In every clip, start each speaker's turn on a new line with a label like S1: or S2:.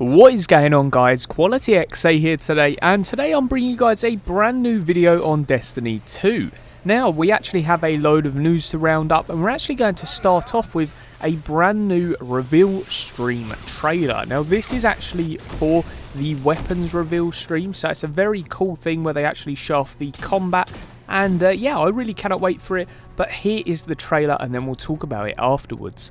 S1: What is going on, guys? Quality XA here today, and today I'm bringing you guys a brand new video on Destiny 2. Now, we actually have a load of news to round up, and we're actually going to start off with a brand new reveal stream trailer. Now, this is actually for the weapons reveal stream, so it's a very cool thing where they actually show off the combat, and yeah, I really cannot wait for it. But here is the trailer, and then we'll talk about it afterwards.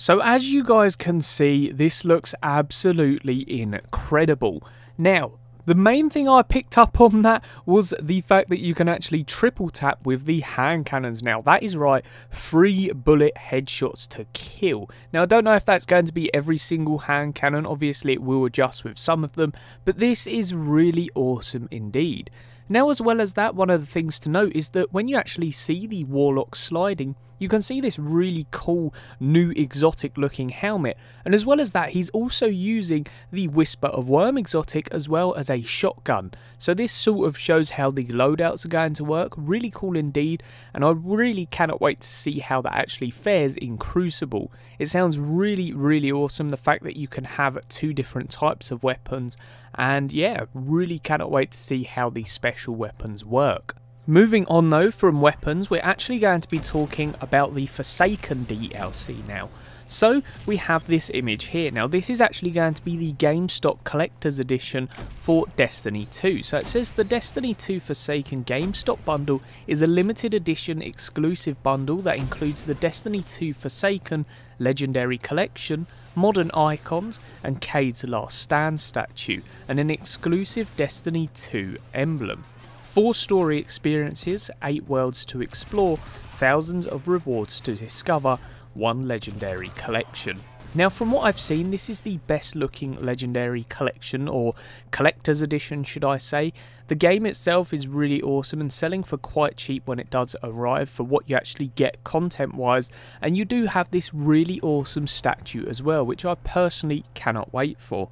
S1: So as you guys can see, this looks absolutely incredible. Now, the main thing I picked up on that was the fact that you can actually triple tap with the hand cannons. Now, that is right, 3 bullet headshots to kill. Now, I don't know if that's going to be every single hand cannon. Obviously, it will adjust with some of them, but this is really awesome indeed. Now, as well as that, one of the things to note is that when you actually see the Warlock sliding, you can see this really cool new exotic looking helmet, and as well as that, he's also using the Whisper of Worm exotic as well as a shotgun. So this sort of shows how the loadouts are going to work. Really cool indeed, and I really cannot wait to see how that actually fares in Crucible. It sounds really awesome, the fact that you can have 2 different types of weapons, and yeah, really cannot wait to see how these special weapons work. Moving on though from weapons, we're actually going to be talking about the Forsaken DLC now. So we have this image here. Now this is actually going to be the GameStop Collector's Edition for Destiny 2. So it says the Destiny 2 Forsaken GameStop bundle is a limited edition exclusive bundle that includes the Destiny 2 Forsaken Legendary Collection, modern icons, and Kade's Last Stand statue, and an exclusive Destiny 2 emblem. 4 story experiences, 8 worlds to explore, thousands of rewards to discover, 1 legendary collection. Now, from what I've seen, this is the best looking legendary collection, or collector's edition should I say. The game itself is really awesome and selling for quite cheap when it does arrive for what you actually get content wise, and you do have this really awesome statue as well, which I personally cannot wait for.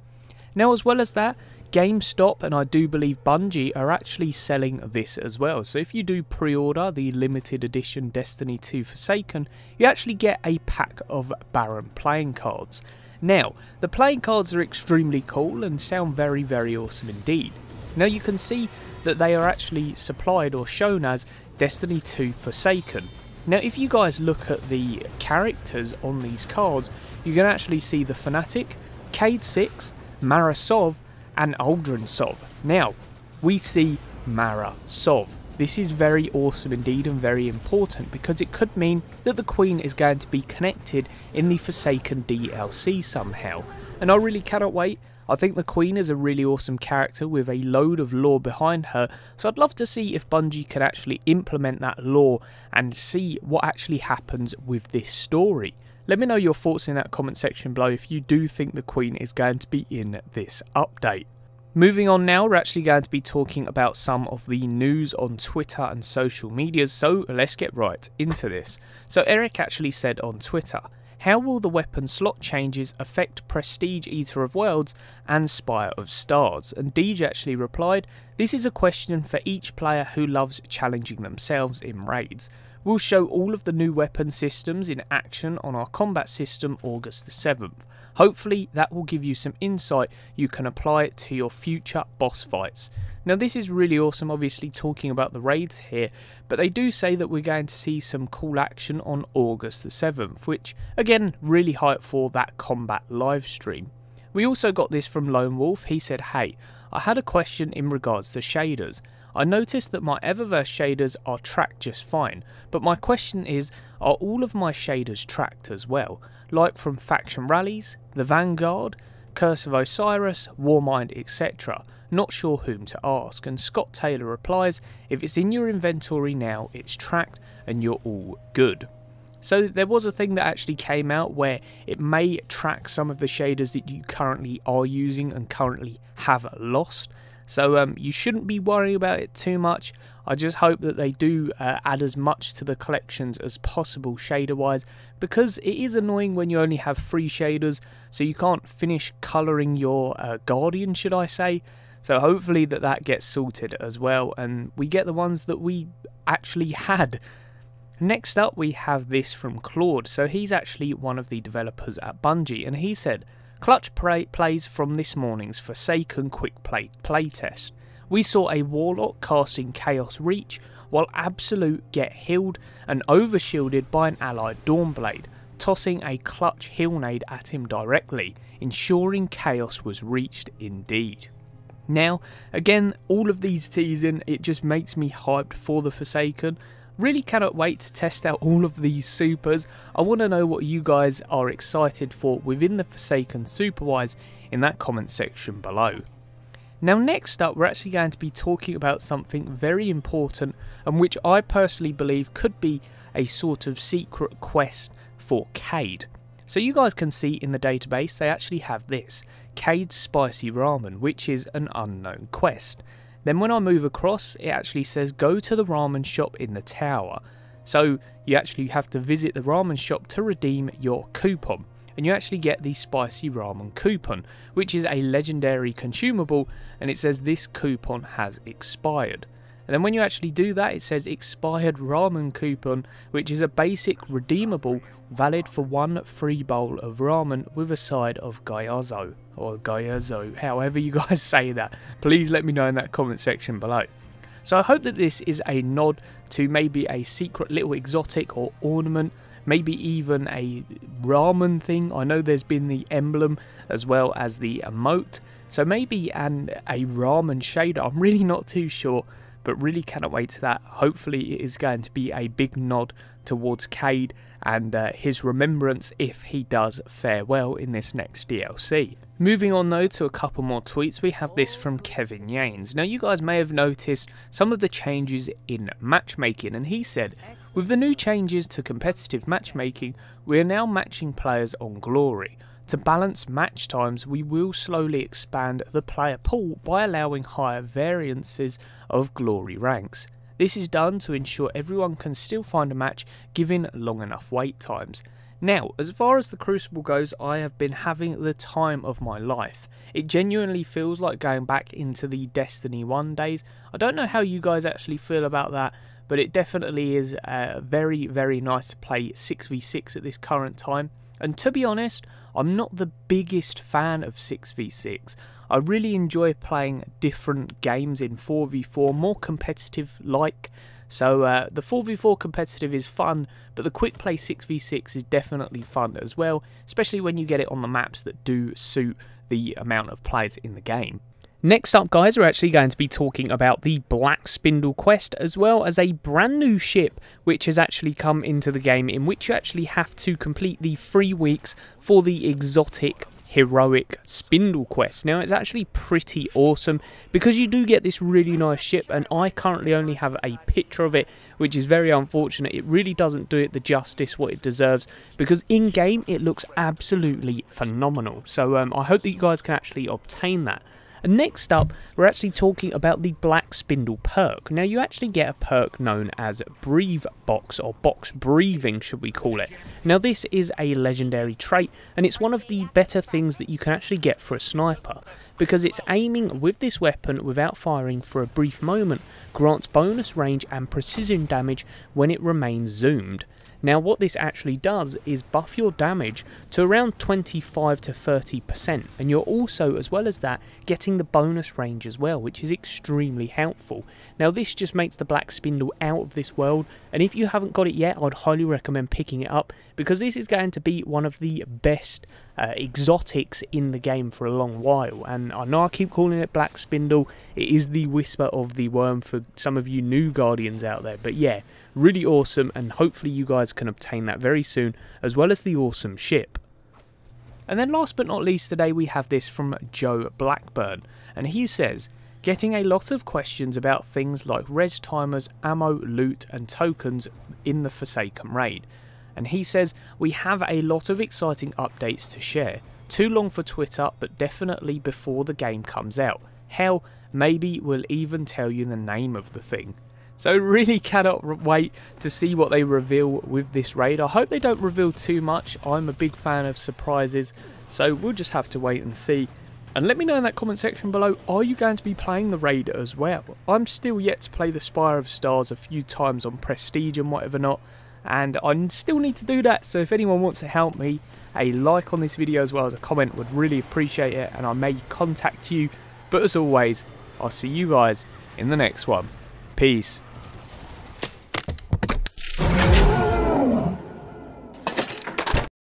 S1: Now, as well as that, GameStop and I do believe Bungie are actually selling this as well. So if you do pre-order the limited edition Destiny 2 Forsaken, you actually get a pack of Baron playing cards. Now, the playing cards are extremely cool and sound very awesome indeed. Now you can see that they are actually supplied or shown as Destiny 2 Forsaken. Now if you guys look at the characters on these cards, you can actually see the Fnatic, Kade 6, Mara Sov, and Aldrin Sov. Now, we see Mara Sov. This is very awesome indeed and very important because it could mean that the Queen is going to be connected in the Forsaken DLC somehow. And I really cannot wait. I think the Queen is a really awesome character with a load of lore behind her, so I'd love to see if Bungie can actually implement that lore and see what actually happens with this story. Let me know your thoughts in that comment section below if you do think the Queen is going to be in this update. Moving on now, we're actually going to be talking about some of the news on Twitter and social media, so let's get right into this. So Eric actually said on Twitter, how will the weapon slot changes affect Prestige Eater of Worlds and Spire of Stars? And Deej actually replied, this is a question for each player who loves challenging themselves in raids. We'll show all of the new weapon systems in action on our combat system August the 7th. Hopefully that will give you some insight you can apply it to your future boss fights. Now this is really awesome, obviously talking about the raids here, but they do say that we're going to see some cool action on August the 7th, which again really hype for that combat live stream. We also got this from Lone Wolf. He said, hey, I had a question in regards to shaders. I noticed that my Eververse shaders are tracked just fine, but my question is, are all of my shaders tracked as well? Like from Faction Rallies, the Vanguard, Curse of Osiris, Warmind, etc. Not sure whom to ask, and Scott Taylor replies, if it's in your inventory now, it's tracked and you're all good. So there was a thing that actually came out where it may track some of the shaders that you currently are using and currently have lost. So you shouldn't be worrying about it too much. I just hope that they do add as much to the collections as possible shader wise, because it is annoying when you only have 3 shaders, so you can't finish colouring your Guardian, should I say. So hopefully that gets sorted as well, and we get the ones that we actually had. Next up we have this from Claude. So he's actually one of the developers at Bungie, and he said, "Clutch plays from this morning's Forsaken quick play playtest. We saw a Warlock casting Chaos Reach, while Absolute get healed and overshielded by an allied Dawnblade, tossing a clutch heal nade at him directly, ensuring Chaos was reached indeed." Now, again, all of these teasing, it just makes me hyped for the Forsaken. Really cannot wait to test out all of these supers. I want to know what you guys are excited for within the Forsaken super-wise in that comment section below. Now next up, we're actually going to be talking about something very important, and which I personally believe could be a sort of secret quest for Kade. So you guys can see in the database they actually have this, Kade's Spicy Ramen, which is an unknown quest. Then when I move across, it actually says go to the ramen shop in the tower. So you actually have to visit the ramen shop to redeem your coupon, and you actually get the Spicy Ramen coupon, which is a legendary consumable, and it says this coupon has expired. And then when you actually do that, it says expired ramen coupon, which is a basic redeemable valid for 1 free bowl of ramen with a side of gyozo, or gyozo, however you guys say that. Please let me know in that comment section below. So I hope that this is a nod to maybe a secret little exotic or ornament, maybe even a ramen thing. I know there's been the emblem as well as the emote, so maybe a ramen shader. I'm really not too sure, but really cannot wait to that. Hopefully it is going to be a big nod towards Kade and his remembrance if he does fare well in this next DLC. Moving on though to a couple more tweets, we have this from Kevin Yanes. Now you guys may have noticed some of the changes in matchmaking, and he said, "With the new changes to competitive matchmaking, we are now matching players on glory. To balance match times, we will slowly expand the player pool by allowing higher variances of glory ranks. This is done to ensure everyone can still find a match given long enough wait times." Now, as far as the Crucible goes, I have been having the time of my life. It genuinely feels like going back into the Destiny 1 days. I don't know how you guys actually feel about that, but it definitely is very, very nice to play 6v6 at this current time. And to be honest, I'm not the biggest fan of 6v6. I really enjoy playing different games in 4v4, more competitive like. So the 4v4 competitive is fun, but the quick play 6v6 is definitely fun as well, especially when you get it on the maps that do suit the amount of players in the game. Next up guys, we're actually going to be talking about the Black Spindle quest, as well as a brand new ship which has actually come into the game, in which you actually have to complete the 3 weeks for the exotic heroic spindle quest. Now it's actually pretty awesome because you do get this really nice ship, and I currently only have a picture of it, which is very unfortunate. It really doesn't do it the justice what it deserves, because in game it looks absolutely phenomenal. So I hope that you guys can actually obtain that. And next up, we're actually talking about the Black Spindle perk. Now, you actually get a perk known as Breathe Box, or Box Breathing, should we call it. Now, this is a legendary trait, and it's one of the better things that you can actually get for a sniper, because it's aiming with this weapon without firing for a brief moment, grants bonus range and precision damage when it remains zoomed. Now what this actually does is buff your damage to around 25 to 30%, and you're also, as well as that, getting the bonus range as well, which is extremely helpful. Now this just makes the Black Spindle out of this world, and if you haven't got it yet, I'd highly recommend picking it up, because this is going to be one of the best exotics in the game for a long while. And I know I keep calling it Black Spindle, it is the Whisper of the Worm for some of you new Guardians out there, but yeah, really awesome, and hopefully you guys can obtain that very soon, as well as the awesome ship. And then last but not least today, we have this from Joe Blackburn, and he says, getting a lot of questions about things like res timers, ammo, loot and tokens in the Forsaken raid. And he says, we have a lot of exciting updates to share. Too long for Twitter, but definitely before the game comes out. Hell, maybe we'll even tell you the name of the thing. So really cannot wait to see what they reveal with this raid. I hope they don't reveal too much. I'm a big fan of surprises, so we'll just have to wait and see. And let me know in that comment section below, are you going to be playing the raid as well? I'm still yet to play the Spire of Stars a few times on Prestige and whatever not, and I still need to do that. So if anyone wants to help me, a like on this video as well as a comment would really appreciate it, and I may contact you. But as always, I'll see you guys in the next one. Peace.